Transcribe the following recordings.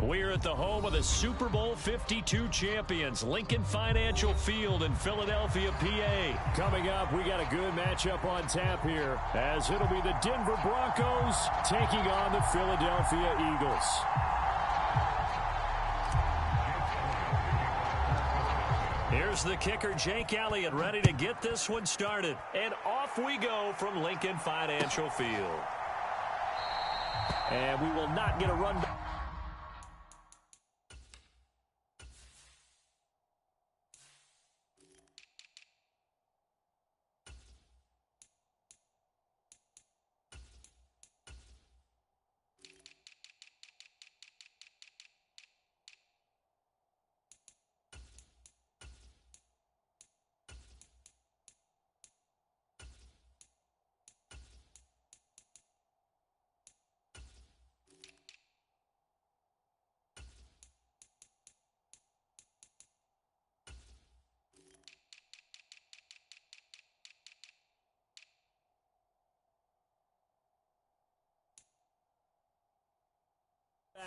We're at the home of the Super Bowl 52 champions, Lincoln Financial Field in Philadelphia, PA. Coming up, we got a good matchup on tap here, as it'll be the Denver Broncos taking on the Philadelphia Eagles. Here's the kicker, Jake Elliott, ready to get this one started. And off we go from Lincoln Financial Field. And we will not get a run back.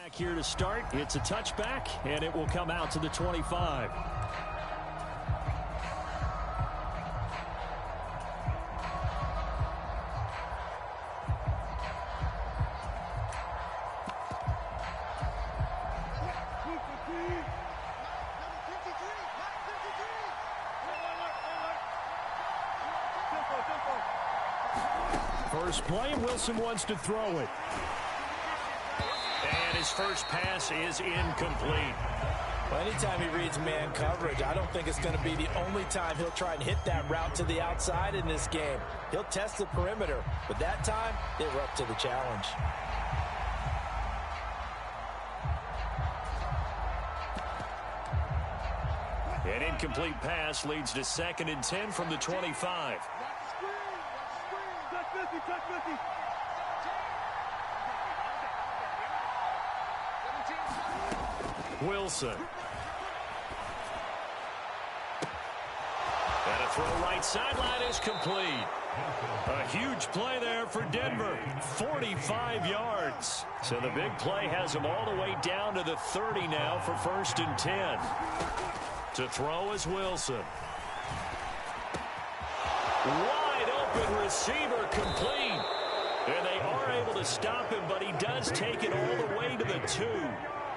Back here to start. It's a touchback, and it will come out to the 25. First play, Wilson wants to throw it. And his first pass is incomplete. Well, anytime he reads man coverage, I don't think it's going to be the only time he'll try and hit that route to the outside in this game. He'll test the perimeter, but that time, they were up to the challenge. An incomplete pass leads to 2nd and 10 from the 25. Wilson. And a throw right sideline is complete. A huge play there for Denver. 45 yards. So the big play has him all the way down to the 30 now for 1st and 10. To throw is Wilson. Wide open receiver complete. And they are able to stop him, but he does take it all the way to the 2.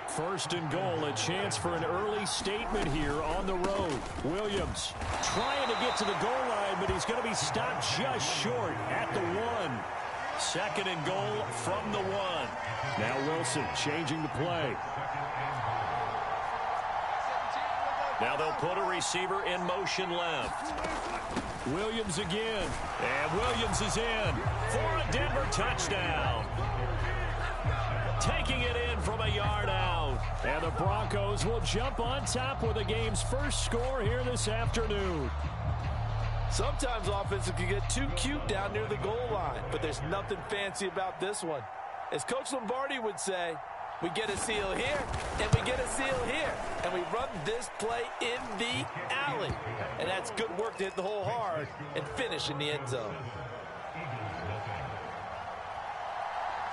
1st and goal, a chance for an early statement here on the road. Williams trying to get to the goal line, but he's going to be stopped just short at the 1. 2nd and goal from the 1. Now Wilson changing the play. Now they'll put a receiver in motion left. Williams again. And Williams is in for a Denver touchdown. Taking it in from a yard out. And the Broncos will jump on top with the game's first score here this afternoon. Sometimes offenses can get too cute down near the goal line, but there's nothing fancy about this one. As Coach Lombardi would say, we get a seal here, and we get a seal here, and we run this play in the alley. And that's good work to hit the hole hard and finish in the end zone.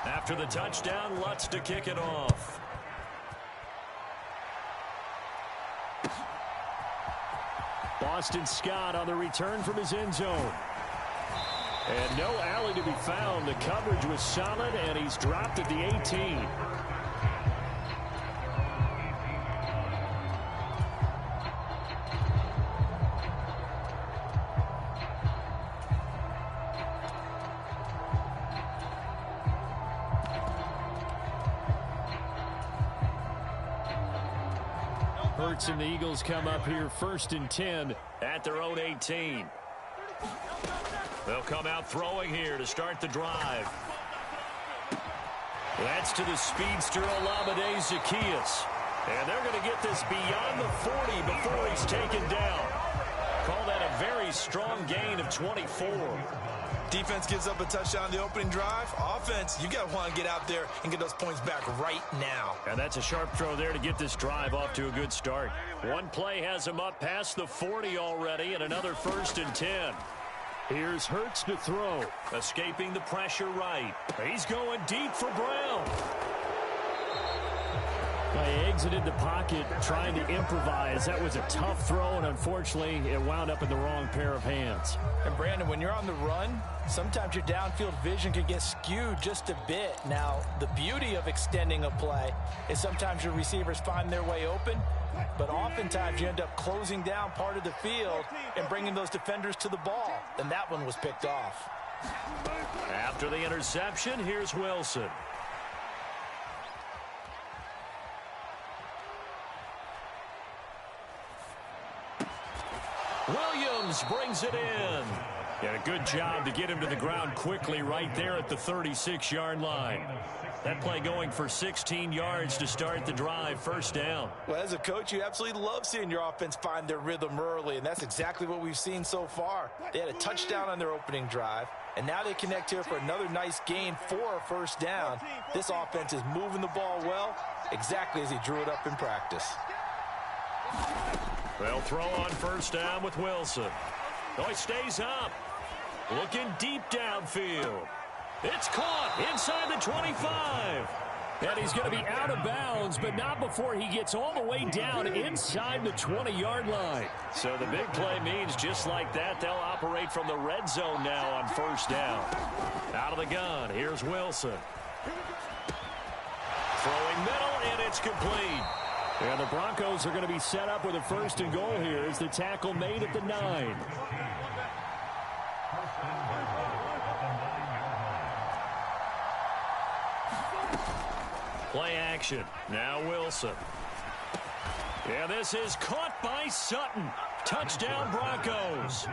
After the touchdown, Lutz to kick it off. Boston Scott on the return from his end zone. And no alley to be found. The coverage was solid, and he's dropped at the 18. Hurts and the Eagles come up here 1st and 10 at their own 18. They'll come out throwing here to start the drive. That's to the speedster Olamide Zaccheaus. And they're going to get this beyond the 40 before he's taken down. Call that a very strong gain of 24. Defense gives up a touchdown the opening drive. Offense, you got to want to get out there and get those points back right now. And that's a sharp throw there to get this drive off to a good start. One play has him up past the 40 already, and another 1st and 10. Here's Hurts to throw. Escaping the pressure right. He's going deep for Brown. exited the pocket trying to improvise. That was a tough throw, and unfortunately, it wound up in the wrong pair of hands. And, Brandon, when you're on the run, sometimes your downfield vision can get skewed just a bit. Now, the beauty of extending a play is sometimes your receivers find their way open, but oftentimes you end up closing down part of the field and bringing those defenders to the ball. And that one was picked off. After the interception, here's Wilson. Williams brings it in. And a good job to get him to the ground quickly right there at the 36-yard line. That play going for 16 yards to start the drive, first down. Well, as a coach, you absolutely love seeing your offense find their rhythm early, and that's exactly what we've seen so far. They had a touchdown on their opening drive, and now they connect here for another nice gain for a first down. This offense is moving the ball well, exactly as he drew it up in practice. They'll throw on first down with Wilson. Oh, he stays up. Looking deep downfield. It's caught inside the 25. And he's going to be out of bounds, but not before he gets all the way down inside the 20-yard line. So the big play means just like that, they'll operate from the red zone now on first down. Out of the gun, here's Wilson. Throwing middle, and it's complete. And the Broncos are going to be set up with a first and goal here as the tackle made at the 9. Play action. Now Wilson. Yeah, this is caught by Sutton. Touchdown Broncos.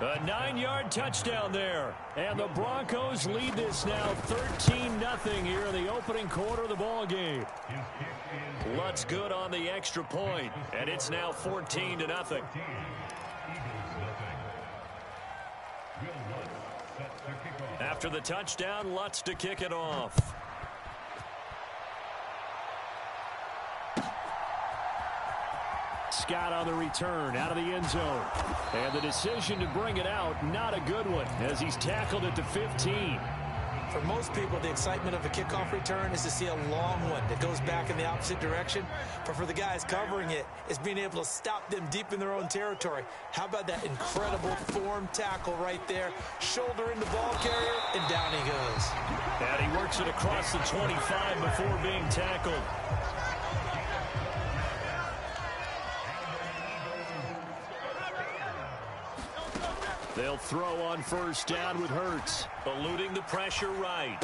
A 9-yard touchdown there. And the Broncos lead this now 13-0 here in the opening quarter of the ball game. Lutz good on the extra point, and it's now 14-0. After the touchdown, Lutz to kick it off. Scott on the return out of the end zone. And the decision to bring it out, not a good one, as he's tackled at the 15. For most people, the excitement of a kickoff return is to see a long one that goes back in the opposite direction. But for the guys covering it, it's being able to stop them deep in their own territory. How about that incredible form tackle right there? Shoulder in the ball carrier, and down he goes. And he works it across the 25 before being tackled. They'll throw on first down with Hurts. Eluding the pressure right.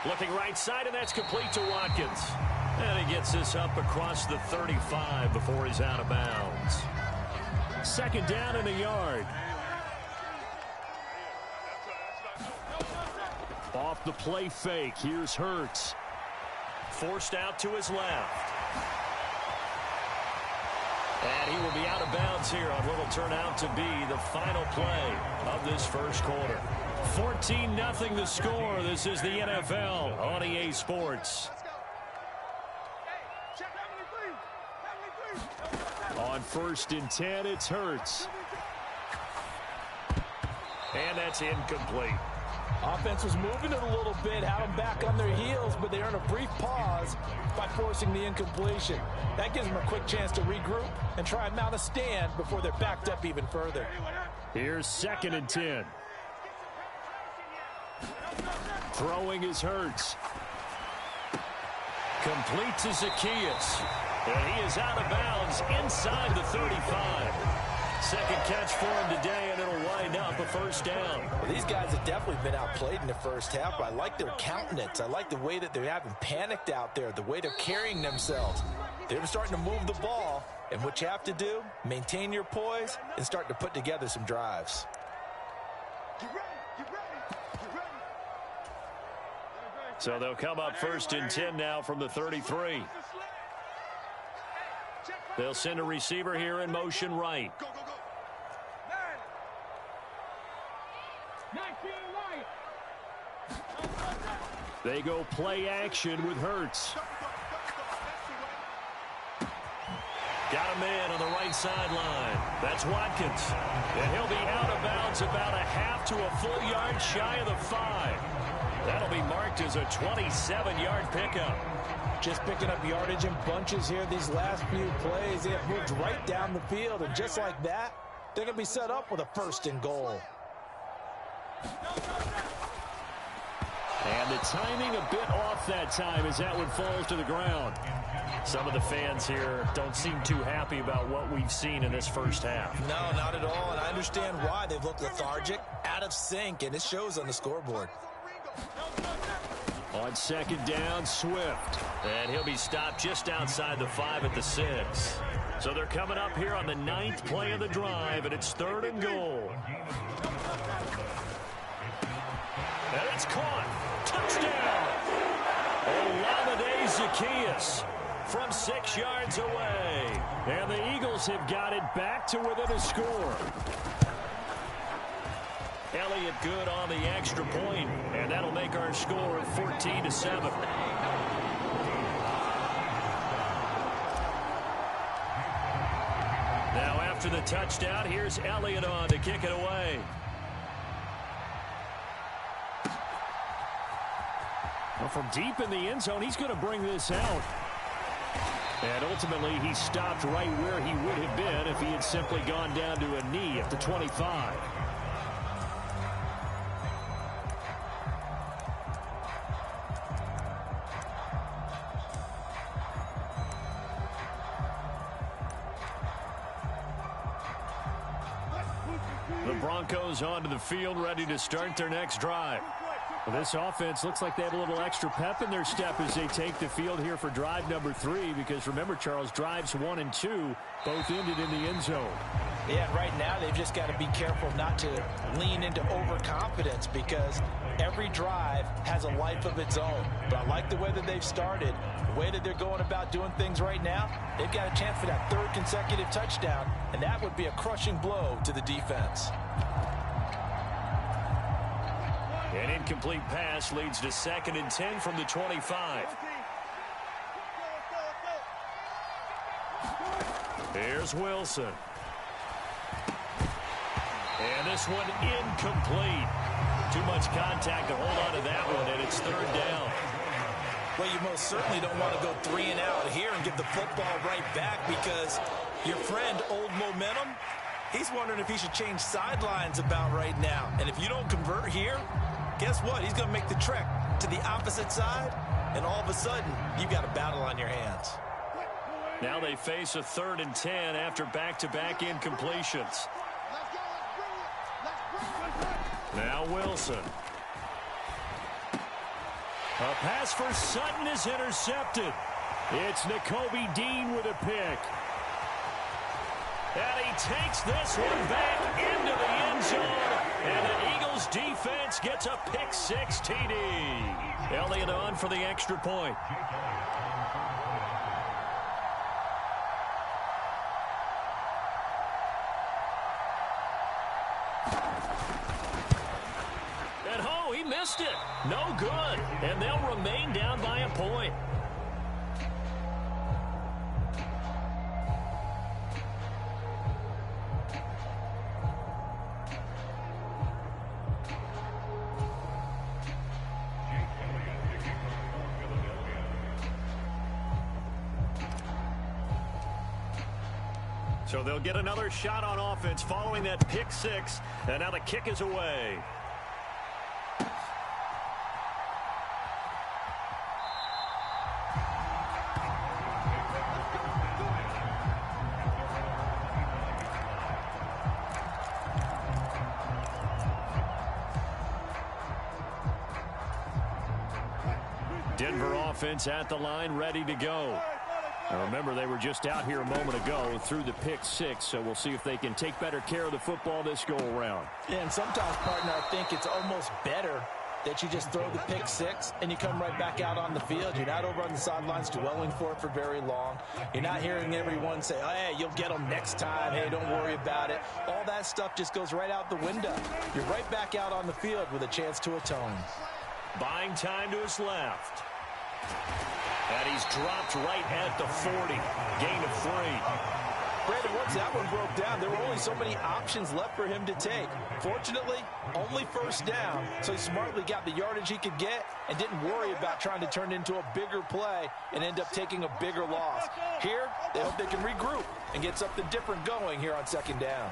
Looking right side, and that's complete to Watkins. And he gets this up across the 35 before he's out of bounds. Second down and a yard. Off the play fake, here's Hurts. Forced out to his left. And he will be out of bounds here on what will turn out to be the final play of this first quarter. 14-0 the score. This is the NFL on EA Sports. On first and 10, it's Hurts. And that's incomplete. Offense was moving it a little bit, had them back on their heels, but they earned a brief pause by forcing the incompletion. That gives them a quick chance to regroup and try and mount a stand before they're backed up even further. Here's second and 10. Throwing is Hurts. Complete to Zacchaeus. And he is out of bounds inside the 35. Second catch for him today, and it'll wind up a first down. Well, these guys have definitely been outplayed in the first half, but I like their countenance. I like the way that they haven't panicked out there, the way they're carrying themselves. They're starting to move the ball, and what you have to do, maintain your poise and start to put together some drives. So they'll come up first and 10 now from the 33. They'll send a receiver here in motion right. They go play action with Hurts. Got a man on the right sideline. That's Watkins. And he'll be out of bounds about a half to a full yard shy of the 5. That'll be marked as a 27-yard pickup. Just picking up yardage in bunches here these last few plays. They have moved right down the field, and just like that, they're going to be set up with a 1st and goal. And the timing a bit off that time as that one falls to the ground. Some of the fans here don't seem too happy about what we've seen in this first half. No, not at all, and I understand why. They've looked lethargic, out of sync, and it shows on the scoreboard. On 2nd down, Swift. And he'll be stopped just outside the 5 at the 6. So they're coming up here on the 9th play of the drive, and it's 3rd and goal. And it's caught. Touchdown! Olamide Zaccheaus from 6 yards away. And the Eagles have got it back to within a score. Elliott good on the extra point, and that'll make our score 14-7. Now after the touchdown, here's Elliott on to kick it away. Well, from deep in the end zone, he's going to bring this out. And ultimately, he stopped right where he would have been if he had simply gone down to a knee at the 25. The Broncos onto the field, ready to start their next drive. Well, this offense looks like they have a little extra pep in their step as they take the field here for drive number 3, because remember, Charles, drives 1 and 2 both ended in the end zone. Yeah, right now they've just got to be careful not to lean into overconfidence, because every drive has a life of its own. But I like the way that they've started, the way that they're going about doing things right now. They've got a chance for that 3rd consecutive touchdown, and that would be a crushing blow to the defense. An incomplete pass leads to 2nd and 10 from the 25. Here's Wilson. And this one incomplete. Too much contact to hold on to that one, and it's 3rd down. Well, you most certainly don't want to go 3 and out here and get the football right back, because your friend, Old Momentum, he's wondering if he should change sidelines about right now. And if you don't convert here, guess what? He's going to make the trek to the opposite side, and all of a sudden, you've got a battle on your hands. Now they face a 3rd and 10 after back-to-back incompletions. Now Wilson. A pass for Sutton is intercepted. It's Nakobe Dean with a pick. And he takes this one back into the end zone. And the Eagles defense gets a pick-6 TD. Elliott on for the extra point. And oh, he missed it. No good. And they'll remain down by a point. So they'll get another shot on offense following that pick-6, and now the kick is away. Denver offense at the line, ready to go. Now remember, they were just out here a moment ago through the pick-6, so we'll see if they can take better care of the football this go-around. Yeah, and sometimes, partner, I think it's almost better that you just throw the pick-6 and you come right back out on the field. You're not over on the sidelines dwelling for it for very long. You're not hearing everyone say, oh, hey, you'll get them next time. Hey, don't worry about it. All that stuff just goes right out the window. You're right back out on the field with a chance to atone. Buying time to his left. And he's dropped right at the 40. Gain of 3. Brandon, once that one broke down, there were only so many options left for him to take. Fortunately, only first down, so he smartly got the yardage he could get and didn't worry about trying to turn it into a bigger play and end up taking a bigger loss. Here, they hope they can regroup and get something different going here on second down.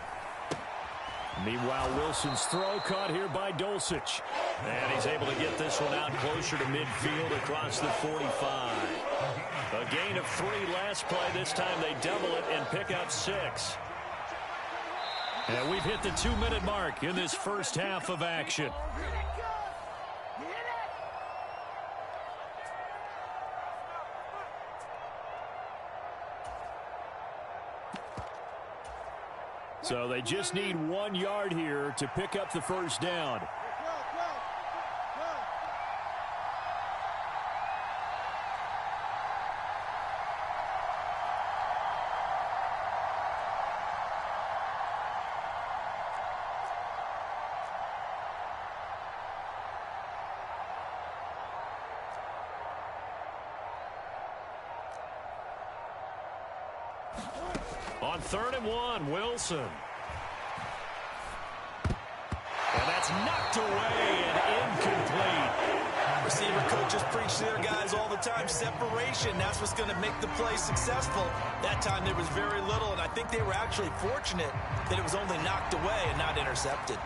Meanwhile, Wilson's throw caught here by Dulcich. And he's able to get this one out closer to midfield across the 45. A gain of 3 last play. This time they double it and pick up 6. And we've hit the 2-minute mark in this first half of action. So they just need 1 yard here to pick up the first down. On 3rd and 1, Wilson. And that's knocked away and incomplete. Receiver coaches preach to their guys all the time. Separation, that's what's going to make the play successful. That time there was very little, and I think they were actually fortunate that it was only knocked away and not intercepted.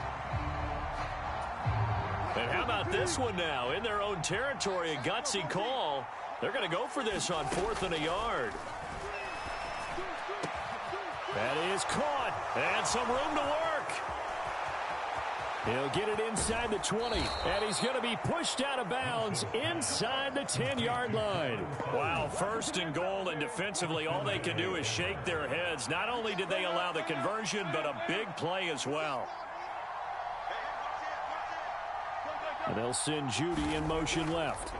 And how about this one now? In their own territory, a gutsy call. They're going to go for this on 4th and a yard. That is caught, and some room to work. He'll get it inside the 20, and he's going to be pushed out of bounds inside the 10-yard line. Wow, 1st and goal, and defensively all they can do is shake their heads. Not only did they allow the conversion, but a big play as well. And they'll send Judy in motion left.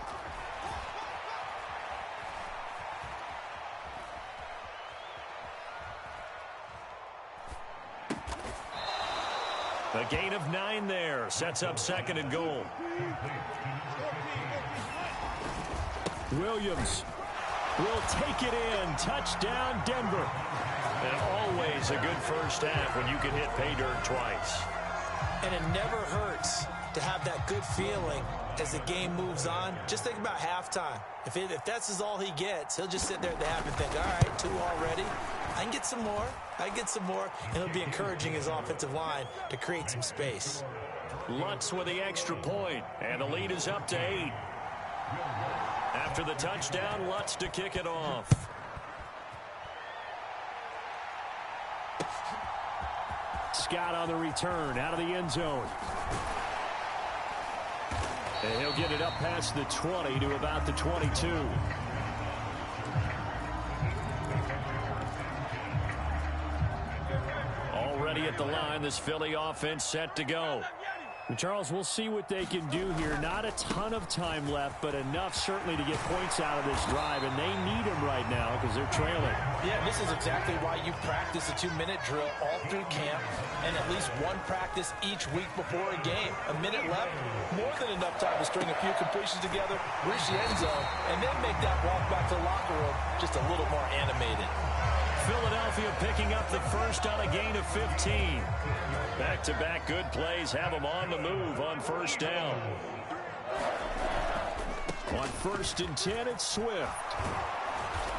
A gain of 9 there. Sets up 2nd and goal. Williams will take it in. Touchdown, Denver. And always a good first half when you can hit pay dirt twice. And it never hurts to have that good feeling as the game moves on. Just think about halftime. If that's all he gets, he'll just sit there at the half and think, all right, 2 already. I can get some more. I can get some more. And he'll be encouraging his offensive line to create some space. Lutz with the extra point, and the lead is up to 8. After the touchdown, Lutz to kick it off. Scott on the return, out of the end zone. And he'll get it up past the 20 to about the 22. Already at the line, this Philly offense set to go. And Charles, we'll see what they can do here. Not a ton of time left, but enough certainly to get points out of this drive, and they need them right now because they're trailing. Yeah, this is exactly why you practice a 2-minute drill all through camp and at least one practice each week before a game. A minute left, more than enough time to string a few completions together, reach the end zone, and then make that walk back to the locker room just a little more animated. Philadelphia picking up the first on a gain of 15. Back-to-back good plays have them on the move on first down. On 1st and 10, it's Swift.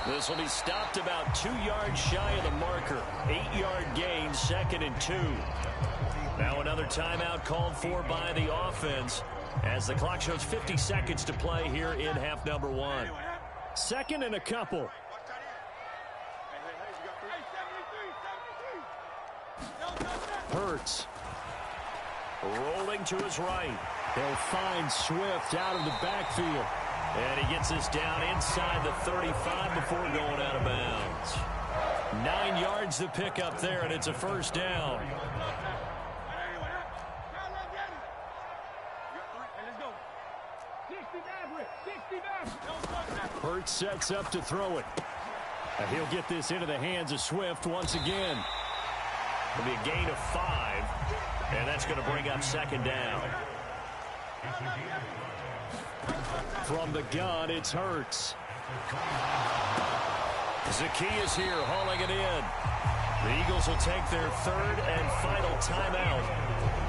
This will be stopped about 2 yards shy of the marker. 8-yard gain, 2nd and 2. Now another timeout called for by the offense as the clock shows 50 seconds to play here in half number 1. 2nd and a couple. Hurts. Rolling to his right. He'll find Swift out of the backfield. And he gets this down inside the 35 before going out of bounds. 9 yards to pick up there, and it's a first down. Hurts sets up to throw it. And he'll get this into the hands of Swift once again. It'll be a gain of 5, and that's going to bring up 2nd down. From the gun, it's Hurts. Zacchaeus here hauling it in. The Eagles will take their third and final timeout.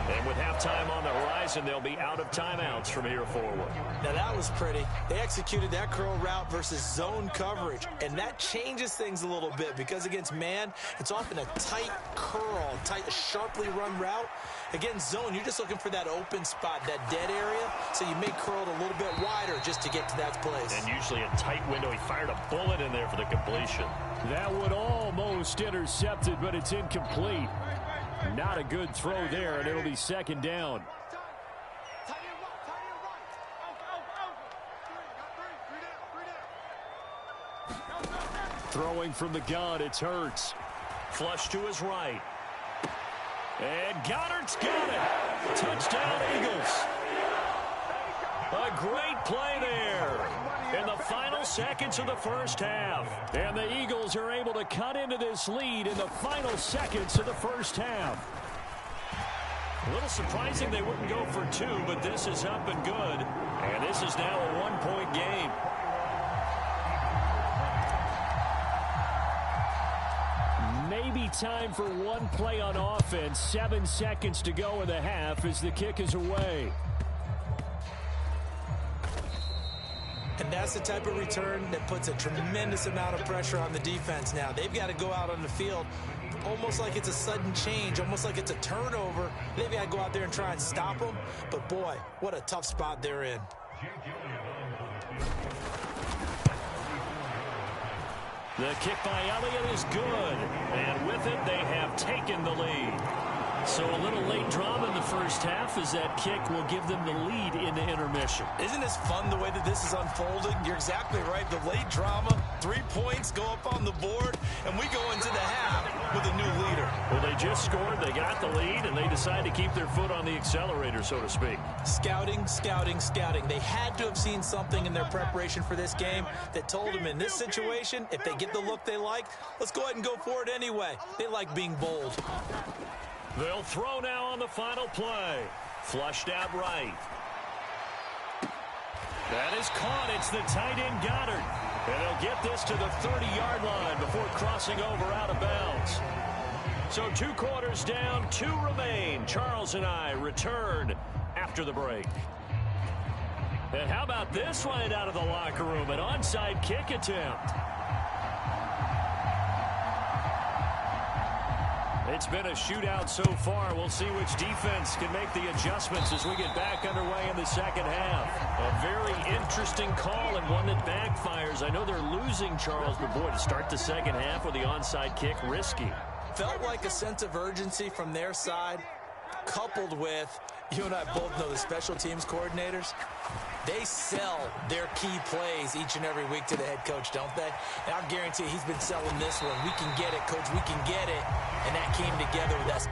And with halftime on the horizon, they'll be out of timeouts from here forward. Now that was pretty. They executed that curl route versus zone coverage, and that changes things a little bit because against man, it's often a tight curl, tight, sharply run route. Against zone, you're just looking for that open spot, that dead area, so you may curl it a little bit wider just to get to that place. And usually a tight window. He fired a bullet in there for the completion. That would almost intercepted, but it's incomplete. Not a good throw there, and it'll be second down. Throwing from the gun, it's Hurts. Flush to his right. And Goddard's got it. Touchdown, Eagles. A great play there in the final seconds of the first half. And the Eagles are able to cut into this lead in the final seconds of the first half. A little surprising they wouldn't go for two, but this is up and good. And this is now a one-point game. Maybe time for one play on offense. 7 seconds to go in the half as the kick is away. And that's the type of return that puts a tremendous amount of pressure on the defense now. They've got to go out on the field almost like it's a sudden change, almost like it's a turnover. They've got to go out there and try and stop them. But, boy, what a tough spot they're in. The kick by Elliott is good. And with it, they have taken the lead. So a little late drama in the first half as that kick will give them the lead in the intermission. Isn't this fun the way that this is unfolding? You're exactly right. The late drama, 3 points go up on the board, and we go into the half with a new leader. Well, they just scored, they got the lead, and they decide to keep their foot on the accelerator, so to speak. Scouting, scouting, scouting. They had to have seen something in their preparation for this game that told them in this situation, if they get the look they like, let's go ahead and go for it anyway. They like being bold. They'll throw now on the final play. Flushed out right. That is caught. It's the tight end Goddard. And they'll get this to the 30-yard line before crossing over out of bounds. So 2 quarters down, 2 remain. Charles and I return after the break. And how about this right out of the locker room? An onside kick attempt. It's been a shootout so far. We'll see which defense can make the adjustments as we get back underway in the second half. A very interesting call and one that backfires. I know they're losing, Charles, but boy, to start the second half with the onside kick, risky. Felt like a sense of urgency from their side, coupled with, you and I both know the special teams coordinators, they sell their key plays each and every week to the head coach, don't they? And I guarantee he's been selling this one. We can get it, coach. We can get it. And that came together with us.